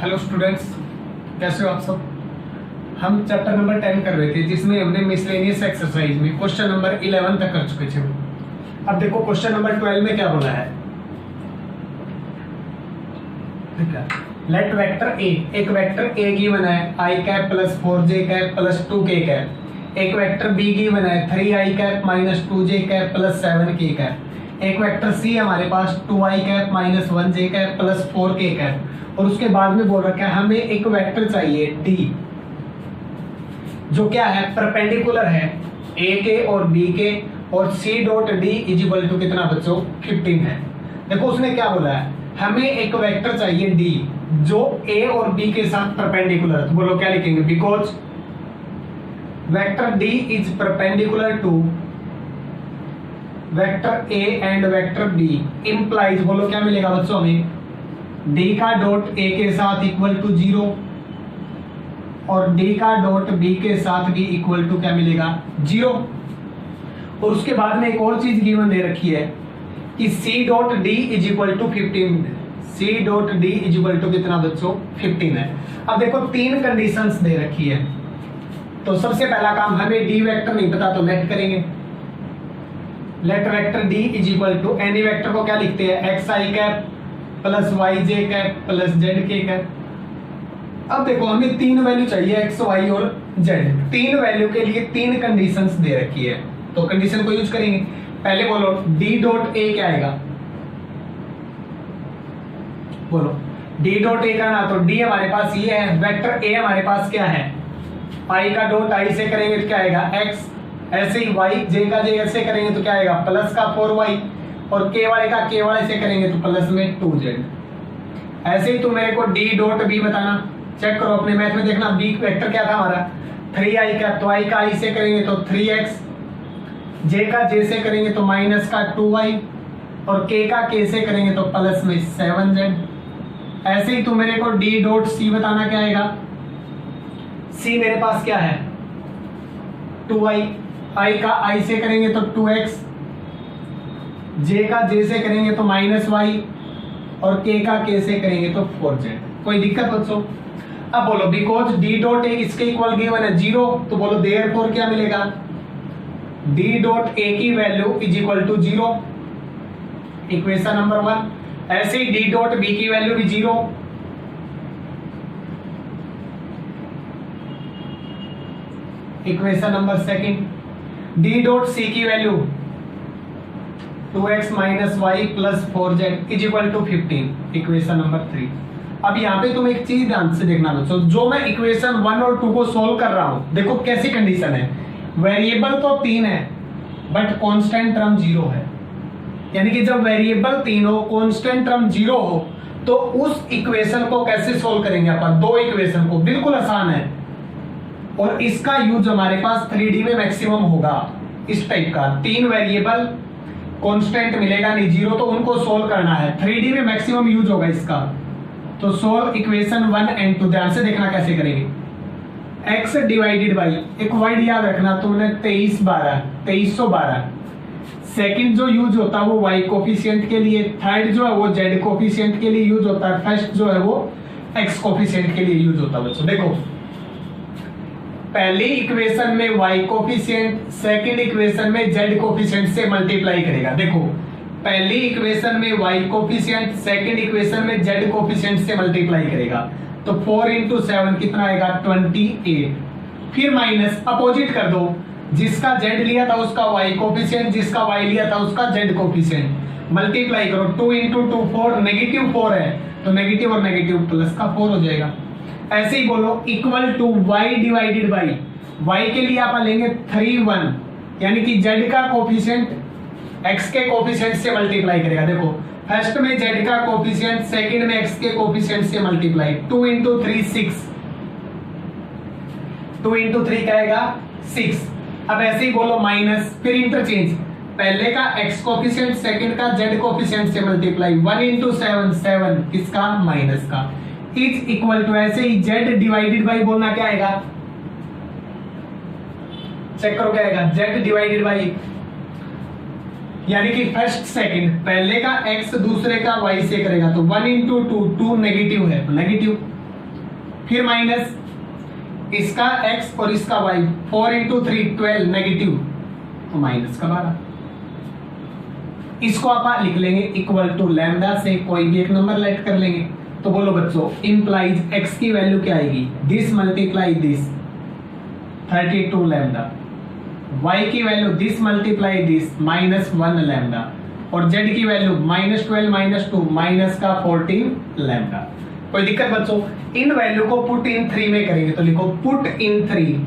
Hello students, कैसे हो आप सब। हम चैप्टर नंबर 10 कर रहे थे जिसमें हमने मिसलेनियस एक्सरसाइज में क्वेश्चन नंबर 11 तक कर चुके थे। अब देखो क्वेश्चन नंबर 12 में क्या बोला है। ठीक है, लेट वेक्टर ए, एक वेक्टर ए गिवन है आई cap plus 4j cap plus 2k cap. एक वेक्टर बी गिवन है 3i cap minus 2j cap plus 7k cap. एक वेक्टर सी हमारे पास 2i cap minus 1j cap plus 4k cap. और उसके बाद में बोल रखा है हमें एक वेक्टर चाहिए डी जो क्या है, परपेंडिकुलर है ए के और बी के, और C dot D is equal to कितना बच्चों 15 है। देखो उसने क्या बोला है, हमें एक वेक्टर चाहिए डी जो ए और बी के साथ परपेंडिकुलर है। तो बोलो क्या लिखेंगे, because vector D is perpendicular to vector A and vector B implies, बोलो क्या मिलेगा बच्चों हमें, डी का डॉट ए के साथ इक्वल टू 0 और डी का डॉट बी के साथ भी इक्वल टू क्या मिलेगा 0। और उसके बाद में एक और चीज गिवन दे रखी है कि C dot D is equal to 15। C dot D is equal to कितना बच्चों 15 है। अब देखो तीन कंडीशंस दे रखी है। तो सबसे पहला काम, हमें डी वेक्टर नहीं पता तो लेट करेंगे। Let vector D is equal to any vector को क्या लिखते हैं, x i cap plus y j cap plus z k cap. अब देखो हमें तीन वैल्यू चाहिए एक्स वाई और जेड। तीन वैल्यू के लिए तीन कंडीशंस दे रखी है, तो कंडीशन को यूज करेंगे। पहले बोलो डी डॉट ए क्या आएगा, बोलो डी डॉट ए का ना, तो डी हमारे पास ये है, वेक्टर ए हमारे पास क्या है, आई का डॉट आई से करेंगे तो क्या आएगा एक्स, ऐसे ही वाई जे का जे ऐसे करेंगे तो क्या आएगा प्लस का 4y, और के वाले का के वाले से करेंगे तो प्लस में 2z। ऐसे ही तुम मेरे को डी डॉट बी बताना, चेक करो अपने मैथ में देखना, बी वेक्टर क्या था हमारा 3i का, तो i का i से करेंगे तो 3x, j का j से करेंगे तो माइनस का 2y, और k का k से करेंगे तो प्लस में 7z। ऐसे ही तुम मेरे को डी डॉट सी बताना, क्या आएगा, c मेरे पास क्या है 2i, i का i से करेंगे तो 2x, j का j से करेंगे तो माइनस y, और k का k से करेंगे तो 4z। कोई दिक्कत बच्चों। अब बोलो बिकॉज डी डॉट ए इसके इक्वल गिवन है 0, तो बोलो देयरफॉर क्या मिलेगा, डी डॉट ए की value is equal to 0, equation number 1। ऐसे ही डी डॉट बी की वैल्यू भी 0, equation number 2। D dot C की value 2x minus Y plus 4z is equal to 15, equation number 3। अब यहाँ पे तुम एक चीज ध्यान से देखना बच्चों, जो मैं इक्वेशन 1 और 2 को सोल्व कर रहा हूं, देखो कैसी कंडीशन है, वेरिएबल तो 3 है बट कांस्टेंट टर्म 0 है। यानी कि जब वेरिएबल 3 हो, कांस्टेंट टर्म 0 हो, तो उस इक्वेशन को कैसे सोल्व करेंगे अपन, दो इक्वेशन को, बिल्कुल आसान है। और इसका यूज हमारे पास 3D में मैक्सिमम होगा, इस टाइप का 3 वेरिएबल कांस्टेंट मिलेगा नहीं 0, तो उनको सोल्व करना है, 3D में मैक्सिमम यूज होगा इसका। तो सोल्व इक्वेशन 1 एंड 2, ध्यान से देखना कैसे करेंगे। x डिवाइडेड बाई, एक वर्ड याद रखना तुमने 2312, सेकंड जो यूज होता है वो y कोफिशिएंट के लिए, थर्ड जो है वो z कोफिशिएंट के लिए यूज होता है, फर्स्ट जो है वो x कोफिशिएंट के लिए यूज होता है बच्चों। देखो पहली इक्वेशन में y कोफिशिएंट, सेकंड इक्वेशन में z कोफिशिएंट से मल्टीप्लाई करेगा। देखो पहली इक्वेशन में y कोफिशिएंट, सेकंड इक्वेशन में z कोफिशिएंट से मल्टीप्लाई करेगा, तो 4 into 7 कितना आएगा 28। फिर माइनस अपोजिट कर दो, जिसका z लिया था उसका y कोफिशिएंट, जिसका y लिया था उसका z कोफिशिएंट, मल्टीप्लाई करो 2 into 2 4, नेगेटिव 4 है तो नेगेटिव और नेगेटिव प्लस का 4 हो जाएगा। ऐसे ही बोलो equal to y divided by, y के लिए आप लेंगे 3 1, यानी कि z का कोफिशिएंट x के कोफिशिएंट से मल्टीप्लाई करेगा। देखो फर्स्ट में z का कोफिशिएंट, सेकंड में x के कोफिशिएंट से मल्टीप्लाई, 2 into 3 6, 2 into 3 क्या आएगा 6। अब ऐसे ही बोलो माइनस, फिर इंटरचेंज, पहले का x कोफिशिएंट, सेकंड का z कोफिशिएंट से मल्टीप्लाई, 1 into 7 7, किसका माइनस का, इज इक्वल टू, ऐसे ही z डिवाइडेड बाई बोलना क्या आएगा, चेक करो क्या आएगा, z डिवाइडेड बाई, यानी कि फर्स्ट सेकंड, पहले का x दूसरे का y से करेगा, तो 1 into 2, 2 नेगेटिव है तो नेगेटिव, फिर माइनस इसका x और इसका y, 4 इंटू 3 12 नेगेटिव, तो माइनस का 12। इसको आप लिख लेंगे इक्वल टू लैम्डा से कोई भी एक नंबर लेट कर लेंगे। तो बोलो बच्चों, इंप्लाइज x की वैल्यू क्या आएगी, this multiply this 32 lambda, y की value this multiply this -1 lambda, और z की वैल्यू -12 -2 माइनस का 14 लैम्डा। कोई दिक्कत बच्चों? इन वैल्यू को पुट इन 3 में करेंगे तो लिखो पुट इन 3।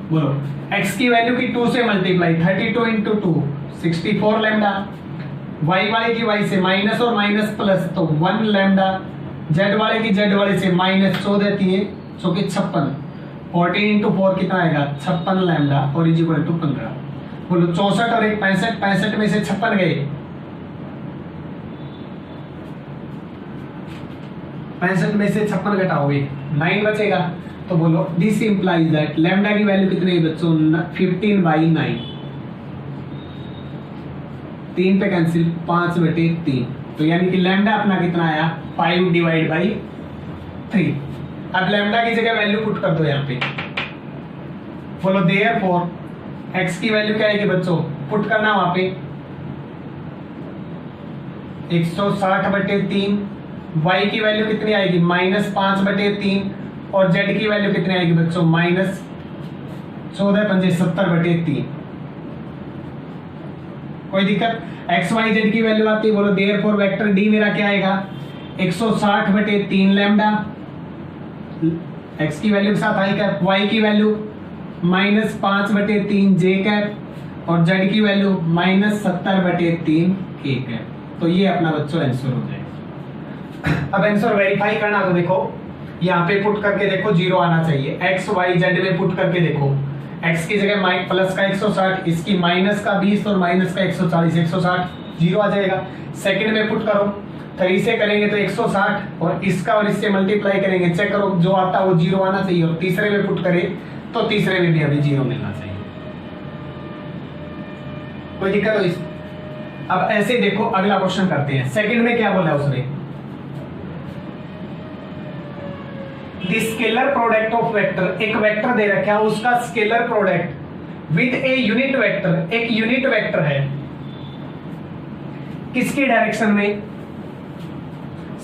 बोलो x की वैल्यू की 2 से मल्टीप्लाई, 32 इंटू 2 64 लैम्डा, y वाले की y से माइनस और माइनस प्लस तो 1 लैम्डा, z वाले की z वाले से माइनस 14 दिए 56, 14 इंटू 4 कितना आएगा 56 लैम्डा, और इज इक्वल टू 15। बोलो 64 और 1 65, 65 में से 56 गए, 65 में से 56 घटाओगे 9 बचेगा। तो बोलो दिस इंप्लाइज दैट लैम्डा की वैल्यू कितनी है बच्चों 15/9, 3 पे कैंसिल 5/3, तो यानी कि लैम्डा अपना कितना आया 5/3। अब लैम्डा की जगह वैल्यू पुट कर दो यहाँ पे। बोलो देयरफॉर x की वैल्यू क्या आएगी बच्चों, पुट करना वहां पे 160/3, y की वैल्यू कितनी आएगी -5/3, और z की वैल्यू कितनी आएगी बच्चों -14 × 70/3। कोई दिक्कत? x y z की वैल्यू आती है। बोलो देयरफॉर वेक्टर d मेरा क्या आएगा 160/3 लैम्डा, x की वैल्यू के साथ i कैप, y की वैल्यू -5/3 j कैप, और z की वैल्यू -70/3 k कैप। तो ये अपना बच्चों आंसर हो जाएगा। अब आंसर वेरीफाई करना, तो देखो यहाँ पे पुट करके देखो 0 आना चाहिए, x y z में पुट करके देखो, x की जगह प्लस का 160, इसकी माइनस का 20 और माइनस का 140, 160 0 आ जाएगा। सेकंड में पुट करो, 3 से करेंगे तो 160, और इसका और इससे मल्टीप्लाई करेंगे, चेक करो जो आता है वो 0 आना चाहिए, और तीसरे में पुट करें तो तीसरे में भी अभी 0 मिलना चाहिए। कोई दिक्कत हो इस? अब ऐसे देखो अगला क्वेश्चन करते हैं। सेकंड में क्या बोला उसने, the scalar product of vector, एक वेक्टर दे रखा है, उसका scalar product with a unit vector, एक यूनिट वेक्टर है, किसकी डायरेक्शन में,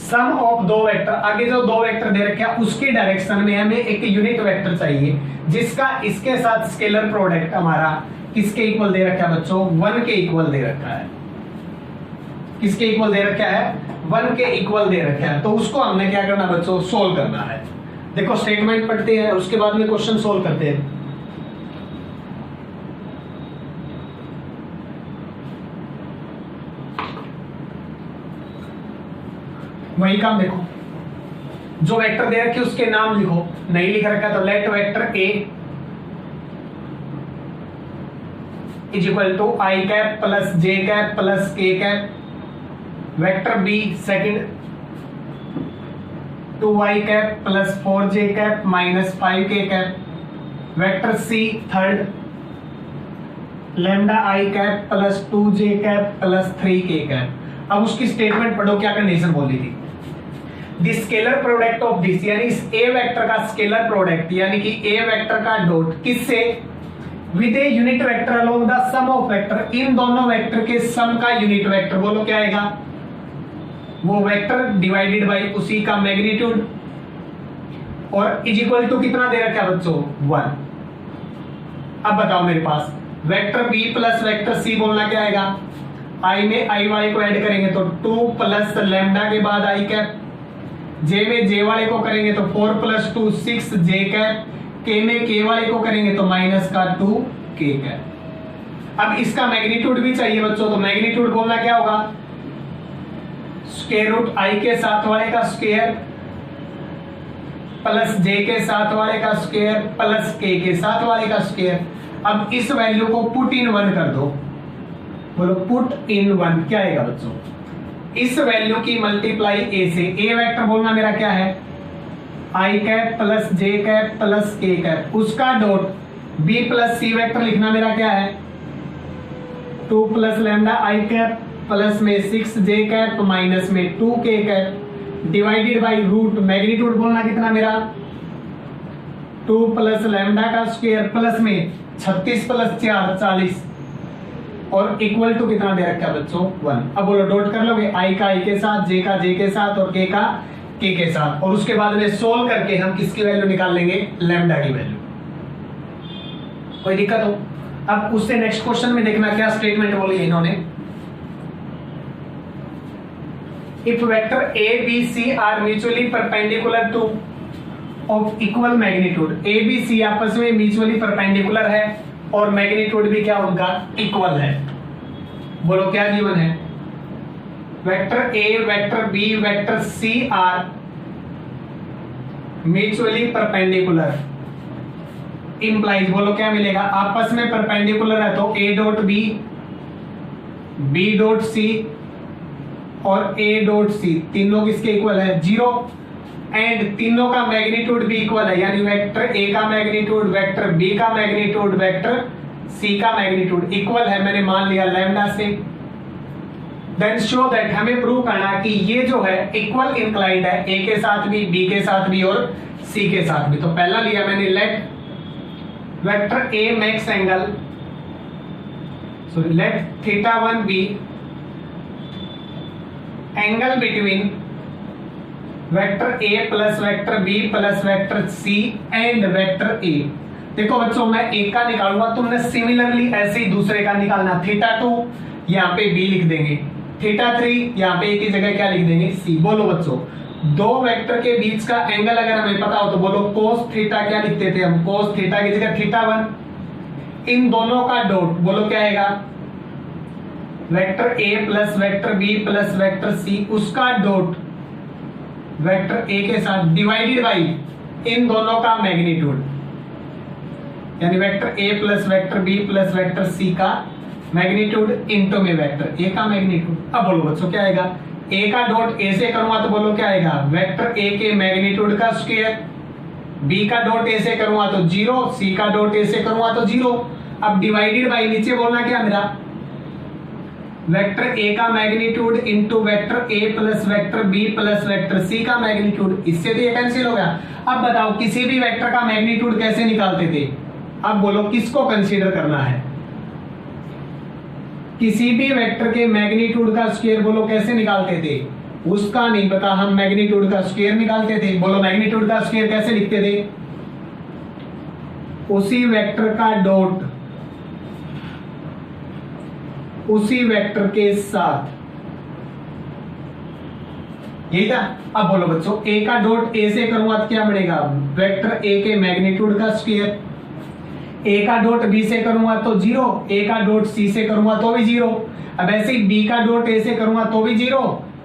सम ऑफ दो वेक्टर, आगे जो दो वेक्टर दे रखे हैं उसकी डायरेक्शन में हमें एक यूनिट वेक्टर चाहिए जिसका इसके साथ स्केलर प्रोडक्ट हमारा किसके इक्वल दे रखा है बच्चों 1 के इक्वल दे रखा है। किसके इक्वल दे रखा है 1 के इक्वल दे रखा है। तो उसको हमने क्या करना बच्चों सोल्व करना है। देखो स्टेटमेंट पढ़ते हैं उसके बाद में क्वेश्चन सोल्व करते हैं। वही काम देखो, जो वेक्टर दे रखे उसके नाम लिखो, नहीं लिख रखा तो let vector A is equal to I cap plus J cap plus के cap, vector B second 2y cap plus 4j cap minus 5k cap, vector C third lambda आई cap plus 2j cap plus 3k cap. अब उसकी statement पढ़ो, क्या condition बोली थी, the scalar product of this, यानी इस A vector का scalar product यानी कि ए वेक्टर का डॉट किससे with a unit vector along the sum of vector, इन दोनों वेक्टर के सम का यूनिट वेक्टर बोलो क्या आएगा, वो वेक्टर डिवाइडेड बाय उसी का मैग्नीट्यूड, और इज इक्वल टू कितना दे रखा है बच्चों 1। अब बताओ मेरे पास vector B plus vector C बोलना क्या आएगा, आई में आई वाई को ऐड करेंगे तो 2 प्लस लैम्डा के बाद आई कैप, जे में जे वाले को करेंगे तो 4 प्लस 2 6 जे कैप, के में के वाले को करेंगे तो माइनस का 2 के कैप। अब इसका मैग्नीट्यूड भी चाहिए बच्चों, तो मैग्नीट्यूड बोलना क्या होगा, स्क्वायर रूट आई के साथ वाले का स्क्वायर प्लस जे के साथ वाले का स्क्वायर प्लस के साथ वाले का स्क्वायर। अब इस वैल्यू को पुट इन 1 कर दो, बोलो पुट इन 1 क्या आएगा बच्चों, इस वैल्यू की मल्टीप्लाई ए से, ए वेक्टर बोलना मेरा क्या है आई कैप प्लस जे कैप प्लस के कैप, उसका dot b plus c vector लिखना मेरा क्या है 2 प्लस लैम्डा आई कैप प्लस में 6 जे कैप माइनस में 2 k cap, divided by root, magnitude बोलना कितना मेरा 2 प्लस लैम्डा का स्क्वायर प्लस में 36 प्लस 4 40 और इक्वल टू कितना दे रखा है बच्चों 1। अब बोलो डॉट कर लोगे आई का आई के साथ, जे का जे के साथ और के का के के साथ, और उसके बाद में सोल्व करके हम किसकी वैल्यू निकाल लेंगे लैम्डा की वैल्यू। कोई दिक्कत हो? अब उससे नेक्स्ट क्वेश्चन में देखना क्या स्टेटमेंट बोली है इन्होंने। If vector a b c are mutually perpendicular to of equal magnitude, a b c आपस में म्यूचुअली परपेंडिकुलर है और मैग्नीट्यूड भी क्या उनका इक्वल है। बोलो क्या गिवन है? Vector a vector b vector c are mutually perpendicular implies, बोलो क्या मिलेगा? आपस में परपेंडिकुलर है तो a dot b, b dot c और ए डॉट सी तीनों किसके इक्वल है 0, एंड तीनों का मैग्नीट्यूड भी इक्वल है, यानी वेक्टर ए का मैग्नीट्यूड वेक्टर बी का मैग्नीट्यूड वेक्टर सी का मैग्नीट्यूड इक्वल है, मैंने मान लिया लैम्डा से। देन शो दैट, हमें प्रूव करना कि ये जो है इक्वल इंक्लाइंड है, ए के साथ भी बी के साथ भी और सी के साथ भी। तो पहला लिया मैंने let vector a makes angle, sorry let theta 1 b angle between vector a plus vector B plus vector c and vector a. देखो बच्चों मैं एक का निकालूंगा, तुमने सिमिलरली ऐसे ही दूसरे का निकालना। थीटा 2 यहाँ पे बी लिख देंगे, थीटा 3 यहाँ पे ए की जगह क्या लिख देंगे सी। बोलो बच्चों दो वेक्टर के बीच का एंगल अगर हमें पता हो तो बोलो कोस थीटा क्या लिखते थे हम, कोस थीटा की जगह थीटा 1। इन दोनों का डॉट बोलो क्या आएगा vector a plus vector B plus vector c, उसका डॉट वेक्टर ए के साथ डिवाइडेड बाई इन दोनों का मैग्नीट्यूड, यानी vector a plus vector B plus vector c का मैग्नीट्यूड इनटू में वेक्टर ए का मैग्नीट्यूड। अब बोलो बच्चों क्या आएगा? ए का डॉट ए से करूंगा तो बोलो क्या आएगा वेक्टर ए के मैग्नीट्यूड का स्क्वायर, बी का डॉट ए से करूंगा तो 0, सी का डॉट ए से करूंगा तो 0। अब डिवाइडेड बाई नीचे बोलना क्या मेरा वेक्टर ए का magnitude into vector a plus vector B plus vector c का मैग्नीट्यूड, इससे तो ये कैंसिल हो गया। अब बताओ किसी भी वेक्टर का मैग्नीट्यूड कैसे निकालते थे? अब बोलो किसको कंसीडर करना है? किसी भी वेक्टर के मैग्नीट्यूड का स्क्वायर बोलो कैसे निकालते थे? उसका नहीं पता, हम मैग्नीट्यूड का स्क्वायर निकालते थे। बोलो मैग्नीट्यूड का स्क्वायर कैसे लिखते थे? उसी वेक्टर का डॉट उसी वेक्टर के साथ, यही था। अब बोलो बच्चों ए का डॉट ए से करूंगा तो क्या बनेगा वेक्टर ए के मैग्नीट्यूड का स्क्वायर, ए का डॉट बी से करूंगा तो 0, ए का डॉट सी से करूंगा तो भी 0। अब ऐसे ही बी का डॉट ए से करूंगा तो भी 0,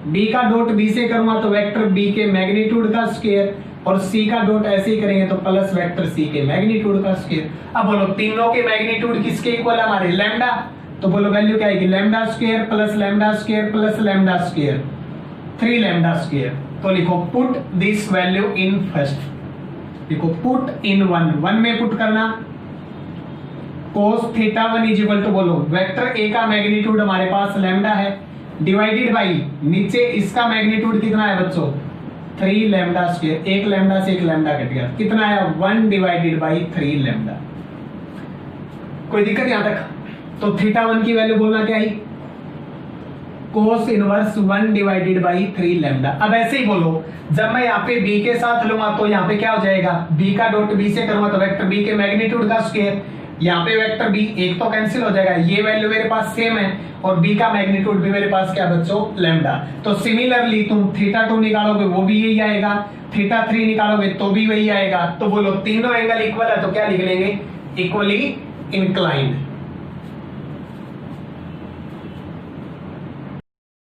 बी का डॉट बी से करूंगा तो वेक्टर बी के मैग्नीट्यूड का स्क्वायर, और सी का डॉट ऐसे ही करेंगे तो प्लस वेक्टर सी के मैग्नीट्यूड का स्क्वायर। अब बोलो तीनों के मैग्नीट्यूड किसके इक्वल है हमारे लैम्डा, तो बोलो वैल्यू क्या आएगी lambda square plus lambda square plus lambda square 3 lambda square. तो लिखो put this value in first, लिखो पुट इन 1 में पुट करना cos theta 1 is equal to बोलो वेक्टर ए का मैग्नीट्यूड हमारे पास लैम्डा है डिवाइडेड बाई नीचे इसका मैग्नीट्यूड कितना है बच्चों 3 लैम्डा स्क्वायर, एक लैम्डा से एक लैम्डा कट गया, कितना है 1 डिवाइडेड बाई 3 लैम्डा। कोई दिक्कत यहां तक? तो थीटा 1 की वैल्यू बोलना क्या है cos inverse 1 divided by 3 lambda. अब ऐसे ही बोलो जब मैं यहाँ पे b के साथ लूंगा तो यहाँ पे क्या हो जाएगा b का डॉट b से करूंगा तो वेक्टर b के मैग्नीट्यूड का स्क्वायर, यहाँ पे वेक्टर b एक तो कैंसिल हो जाएगा, ये वैल्यू मेरे पास सेम है और b का मैग्नीट्यूड भी मेरे पास क्या बच्चों लैम्डा। तो सिमिलरली तुम थीटा 2 निकालोगे वो भी यही आएगा, थीटा 3 निकालोगे तो भी वही आएगा। तो बोलो तीनों एंगल इक्वल है तो क्या लिख लेंगे इक्वली इंक्लाइंड।